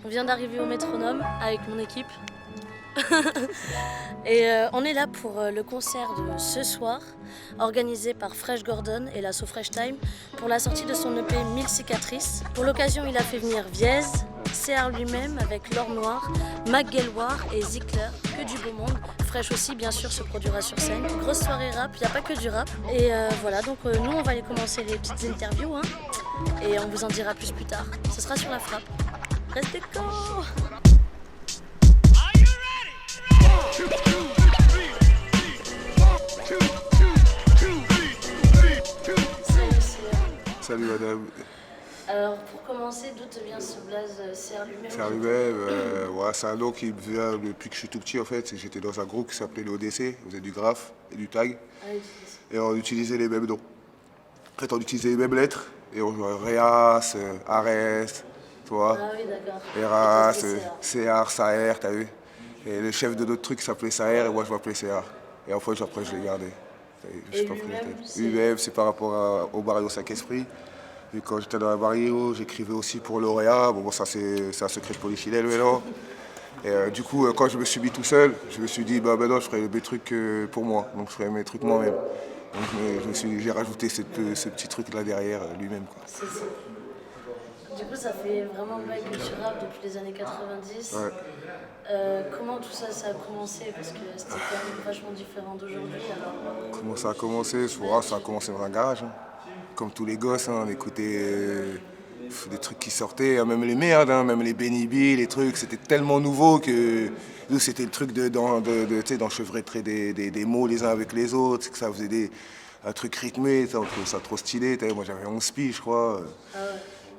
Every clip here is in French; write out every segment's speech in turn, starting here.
On vient d'arriver au Métronome avec mon équipe. Et on est là pour le concert de ce soir, organisé par Fresh Gordon et la So Fresh Time, pour la sortie de son EP 1000 cicatrices. Pour l'occasion, il a fait venir Viez, CR lui-même avec L'Or Noir, McGelwar et Zickler, que du beau monde. Fresh aussi, bien sûr, se produira sur scène. Grosse soirée rap, il n'y a pas que du rap. Et voilà, donc nous, on va aller commencer les petites interviews, hein, et on vous en dira plus tard. Ce sera sur la frappe. Restez corps. Salut madame. Alors pour commencer, d'où te vient ce blaze CR lui-même? CR lui-même, ouais, c'est un nom qui me vient depuis que je suis tout petit en fait. J'étais dans un groupe qui s'appelait l'ODC, on faisait du graphe et du tag. Ah, oui, et on utilisait les mêmes noms. En fait, on utilisait les mêmes lettres et on jouait Réas, Arès, tu vois. Ah oui, d'accord. Eras, CR, Saher, t'as vu. Et le chef de notre truc s'appelait Saher et moi je m'appelais CR. Et après je l'ai gardé. Et lui-même, Lui-même, c'est par rapport au Barrio 5 Esprit. Et quand j'étais dans la Barrio, j'écrivais aussi pour lauréat. Bon, ça c'est un secret de polichinelle maintenant. Et du coup, quand je me suis mis tout seul, je me suis dit, bah maintenant je ferai mes trucs pour moi. Donc je ferai mes trucs moi-même. Donc j'ai rajouté ce petit truc là derrière lui-même, quoi. C'est ça. Du coup, ça fait vraiment bail que tu rappes depuis les années 90. Ouais. Comment tout ça, ça a commencé? Parce que c'était quand même vachement différent d'aujourd'hui. Alors... Comment ça a commencé? Ça a commencé dans un garage. Hein. Comme tous les gosses, hein, on écoutait des trucs qui sortaient, hein, même les merdes, hein, même les Benny B, les trucs. C'était tellement nouveau que nous, c'était le truc d'enchevêtrer des mots les uns avec les autres, que ça faisait un truc rythmé, on trouvait ça trop stylé. Moi, j'avais 11 piges, je crois. Ah ouais.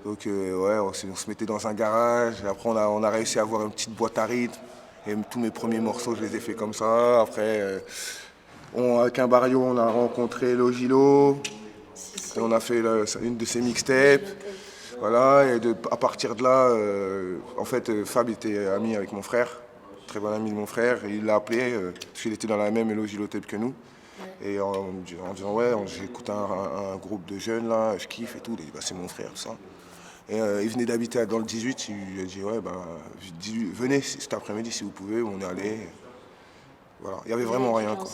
Donc ouais, on se mettait dans un garage. Et après, on a réussi à avoir une petite boîte à rythme. Et tous mes premiers morceaux, je les ai fait comme ça. Après, avec un Barrio, on a rencontré Logilo. Et on a fait une de ses mixtapes. Voilà, et à partir de là, en fait, Fab était ami avec mon frère, très bon ami de mon frère. Et il l'a appelé, parce qu'il était dans la même Logilo tape que nous. Et en disant, ouais, j'écoute un groupe de jeunes là, je kiffe et tout. Il dit, bah, c'est mon frère, tout ça. Et il venait d'habiter dans le 18, il a dit ouais venez cet après-midi si vous pouvez, on est allé. Voilà, il y avait vraiment rien quoi.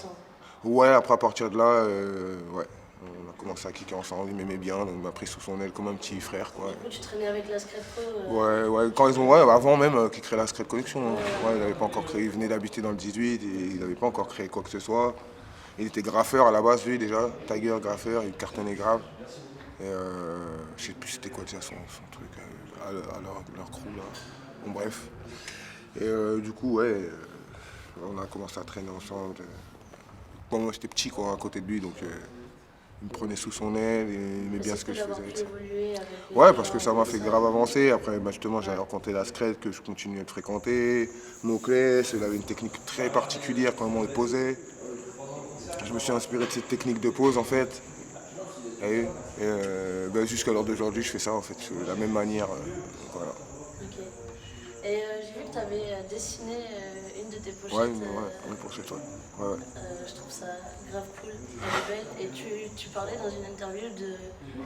Ouais, après à partir de là, ouais, on a commencé à kicker ensemble, il m'aimait bien, donc il m'a pris sous son aile comme un petit frère quoi. Du coup tu traînais avec la Scred Co Ouais, quand ils ont, ouais, avant même qu'ils créent la Scred Connection. Ouais, il n'avait pas encore créé, il venait d'habiter dans le 18 et il n'avait pas encore créé quoi que ce soit. Il était graffeur à la base lui déjà, Tiger graffeur, il cartonnait grave. Et je sais plus c'était quoi déjà son truc à leur crew là. Bon bref. Et du coup ouais, on a commencé à traîner ensemble. Bon moi j'étais petit quoi à côté de lui donc il me prenait sous son aile et il aimait bien ce que je faisais avec ça. Ouais parce que ça m'a fait grave avancer. Après justement j'avais rencontré la Scred que je continuais de fréquenter. Moclès, il avait une technique très particulière comment il posait. Je me suis inspiré de cette technique de pose en fait. Et jusqu'à l'heure d'aujourd'hui, je fais ça en fait, de la même manière. Voilà. Ok. Et j'ai vu que tu avais dessiné une de tes pochettes. Ouais, une pochette, ouais. Je trouve ça grave cool, elle est belle. Et tu parlais dans une interview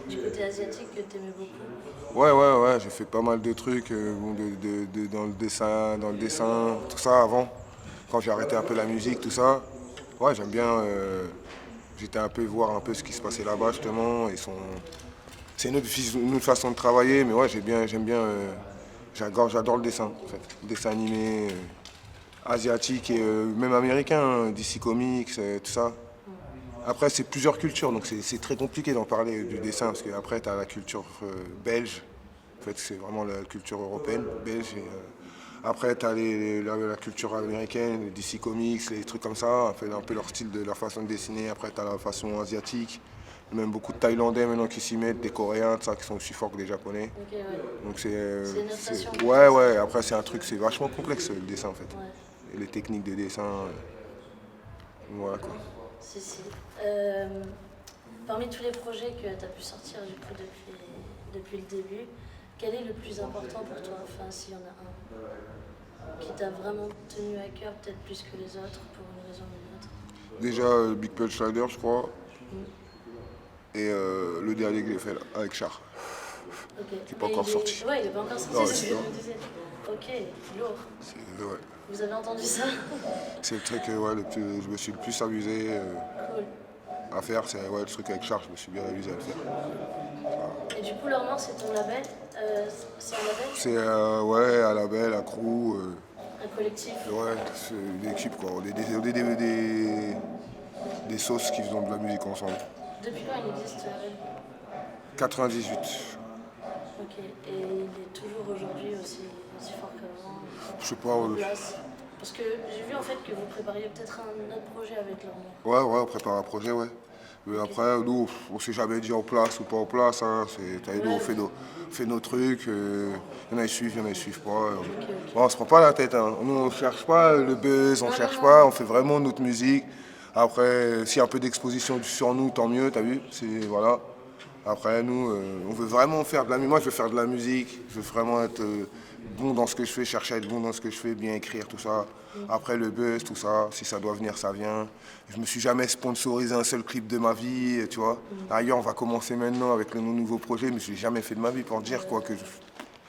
du côté asiatique que tu aimais beaucoup. Ouais, j'ai fait pas mal de trucs dans le dessin, tout ça avant. Quand j'ai arrêté un peu la musique, tout ça. Ouais, j'aime bien. J'étais un peu voir un peu ce qui se passait là-bas justement. C'est une autre façon de travailler, mais ouais, j'aime bien. J'adore le dessin, en fait. Le dessin animé asiatique et même américain, hein, DC Comics, tout ça. Après, c'est plusieurs cultures, donc c'est très compliqué d'en parler du dessin, parce qu'après, tu as la culture belge. En fait, c'est vraiment la culture européenne, belge. Et, après, tu as la culture américaine, les DC Comics, les trucs comme ça, un peu leur style, leur façon de dessiner. Après, tu as la façon asiatique. Même beaucoup de Thaïlandais maintenant qui s'y mettent, des Coréens, tout ça, qui sont aussi forts que des Japonais. Okay, ouais. Donc c'est une notation. Ouais, après c'est un truc, c'est vachement complexe le dessin en fait. Ouais. Et les techniques de dessin, voilà quoi. Si. Parmi tous les projets que tu as pu sortir du coup depuis le début, quel est le plus important pour toi, enfin s'il y en a un, qui t'a vraiment tenu à cœur, peut-être plus que les autres, pour une raison ou une autre? Déjà Big Punch Rider, je crois. Et le dernier que j'ai fait là, avec Char. Ok. Qui n'est pas encore sorti. Ouais, il n'est pas encore sorti, Non, c'est ce que je non. me disais. Ok, lourd. Ouais. Vous avez entendu ça? C'est le truc ouais, je me suis le plus amusé Cool. à faire. C'est ouais, le truc avec Char, je me suis bien amusé à le faire. Et du coup, Leur Mort, c'est ton label? C'est un label? C'est ouais, un label, un crew. Un collectif? Ouais, c'est une équipe quoi. On est des sauces qui font de la musique ensemble. Depuis quand il existe ce label? 98. Ok. Et il est toujours aujourd'hui aussi fort qu'avant? Je sais pas. En place? Parce que j'ai vu en fait que vous prépariez peut-être un autre projet avec Leur Mort. Ouais, on prépare un projet, ouais. Mais après, nous, on s'est jamais dit en place ou pas en place. Hein. Nous, on fait nos trucs. Il y en a qui suivent, il y en a qui suivent pas. Bon, on se prend pas la tête. Hein. Nous, on cherche pas le buzz, on cherche pas. On fait vraiment notre musique. Après, s'il y a un peu d'exposition sur nous, tant mieux, t'as vu. Voilà. Après, nous, on veut vraiment faire de la musique. Moi, je veux faire de la musique. Je veux vraiment être bon dans ce que je fais, chercher à être bon dans ce que je fais, bien écrire, tout ça. Après, le buzz, tout ça, si ça doit venir, ça vient. Je me suis jamais sponsorisé un seul clip de ma vie, tu vois. D'ailleurs, on va commencer maintenant avec le nouveau projet, mais je l'ai jamais fait de ma vie pour dire quoi que je...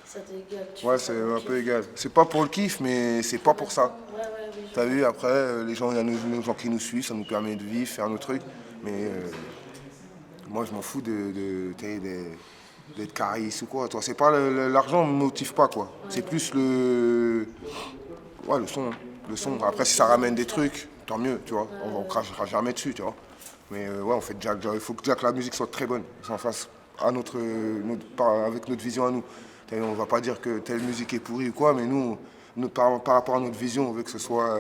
Ça t'est égal? Ouais, c'est un peu égal. C'est pas pour le kiff, mais c'est pas pour ça. Ouais, oui. T'as vu, après, les gens, il y a nos gens qui nous suivent, ça nous permet de vivre, faire nos trucs. Mais moi, je m'en fous d'être cariste ou quoi. Toi, c'est pas l'argent me motive pas quoi. C'est plus ouais, le son. Hein. Le son. Après, si ça ramène des trucs, tant mieux, tu vois. On crachera jamais dessus, tu vois. Mais ouais, on fait déjà, il faut déjà que la musique soit très bonne, qu'on fasse à avec notre vision à nous. On va pas dire que telle musique est pourrie ou quoi, mais nous, par rapport à notre vision, on veut que ce soit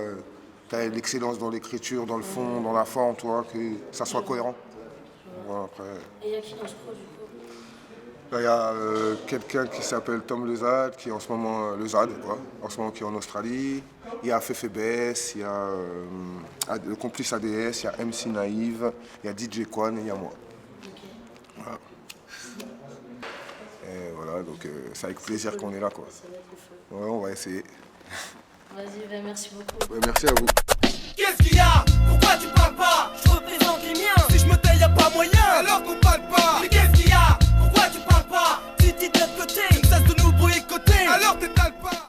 l'excellence dans l'écriture, dans le fond, dans la forme, tu vois, que ça soit cohérent. Voilà, après. Et il y a qui dans ce pro du coup? Là, il y a quelqu'un qui s'appelle Tom Lezad, qui est en ce moment, Lezad, quoi, en ce moment qui est en Australie. Il y a Fefe BS, il y a le complice ADS, il y a MC Naïve, il y a DJ Kwan et il y a moi. Ok. Voilà. Et voilà, donc c'est avec plaisir qu'on est là, quoi. Ça va être le feu. Ouais, on va essayer. Vas-y, ben, merci beaucoup. Ouais, merci à vous.